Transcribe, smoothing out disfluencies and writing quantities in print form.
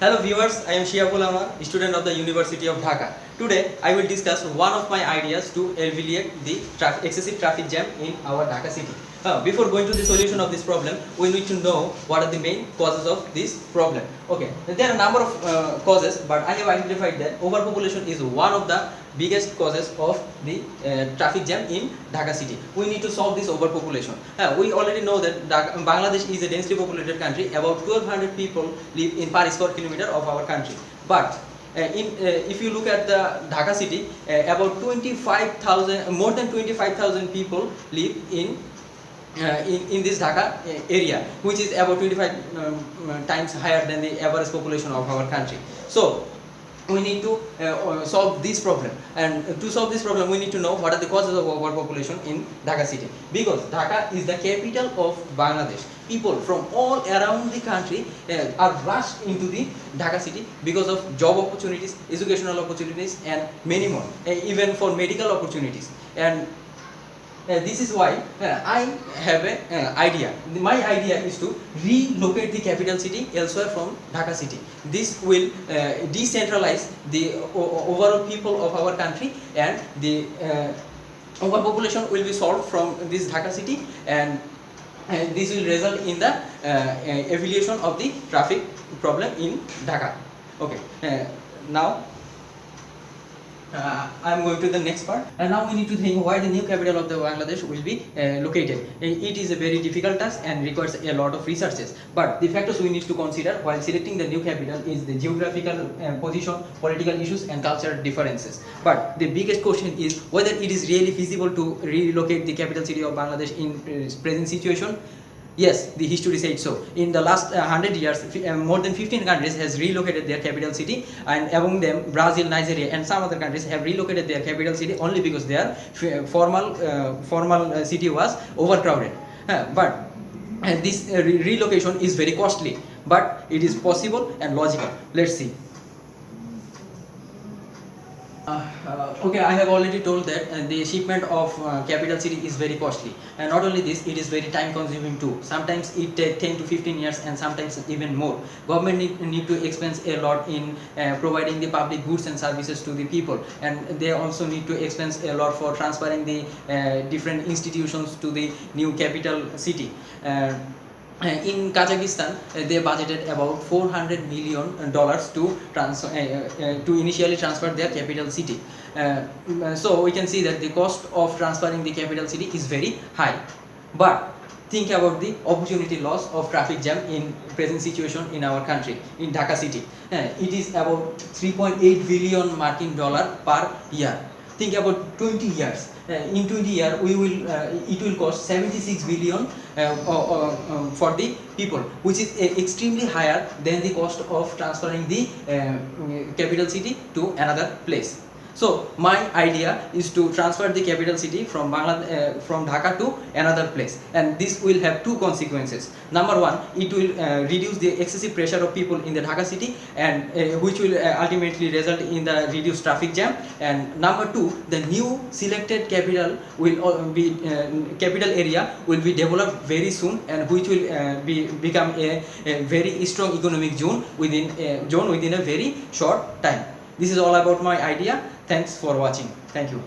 Hello viewers, I am Shihab, student of the University of Dhaka. Today I will discuss one of my ideas to alleviate the excessive traffic jam in our Dhaka city. Before going to the solution of this problem, we need to know what are the main causes of this problem. Okay, there are a number of causes, but I have identified that overpopulation is one of the biggest causes of the traffic jam in Dhaka city. We need to solve this overpopulation. We already know that Bangladesh is a densely populated country. About 1200 people live in per square kilometer of our country. But if you look at the Dhaka city, about 25,000, more than 25,000 people live in this Dhaka area, which is about 25 times higher than the average population of our country. So we need to solve this problem, and to solve this problem we need to know what are the causes of overpopulation in Dhaka city, because Dhaka is the capital of Bangladesh. People from all around the country are rushed into the Dhaka city because of job opportunities, educational opportunities, and many more, even for medical opportunities. And this is why I have an idea. My idea is to relocate the capital city elsewhere from Dhaka city. This will decentralize the overall people of our country, and the overpopulation will be solved from this Dhaka city, and this will result in the alleviation of the traffic problem in Dhaka. Okay, now I am going to the next part, and now we need to think why the new capital of the Bangladesh will be located. It is a very difficult task and requires a lot of researches, but the factors we need to consider while selecting the new capital is the geographical position, political issues, and cultural differences. But the biggest question is whether it is really feasible to relocate the capital city of Bangladesh in present situation. Yes, the history said so. In the last 100 years, more than 15 countries has relocated their capital city, and among them Brazil, Nigeria, and some other countries have relocated their capital city only because their formal city was overcrowded. But this relocation is very costly, but it is possible and logical. Let's see. Okay, I have already told that the shipment of capital city is very costly, and not only this, it is very time consuming too. Sometimes it takes 10 to 15 years, and sometimes even more. Government need to expense a lot in providing the public goods and services to the people, and they also need to expense a lot for transferring the different institutions to the new capital city. In Kazakhstan, they budgeted about $400 million to initially transfer their capital city. So we can see that the cost of transferring the capital city is very high. But think about the opportunity loss of traffic jam in present situation in our country, in Dhaka city. It is about 3.8 billion Markin dollar per year. Think about 20 years. In 20 years, it will cost 76 billion for the people, which is extremely higher than the cost of transferring the capital city to another place. So my idea is to transfer the capital city from Dhaka to another place, and this will have two consequences. Number one, it will reduce the excessive pressure of people in the Dhaka city, and which will ultimately result in the reduced traffic jam. And number two, the new selected capital capital area will be developed very soon, and which will become a very strong economic zone within a very short time. This is all about my idea. Thanks for watching. Thank you.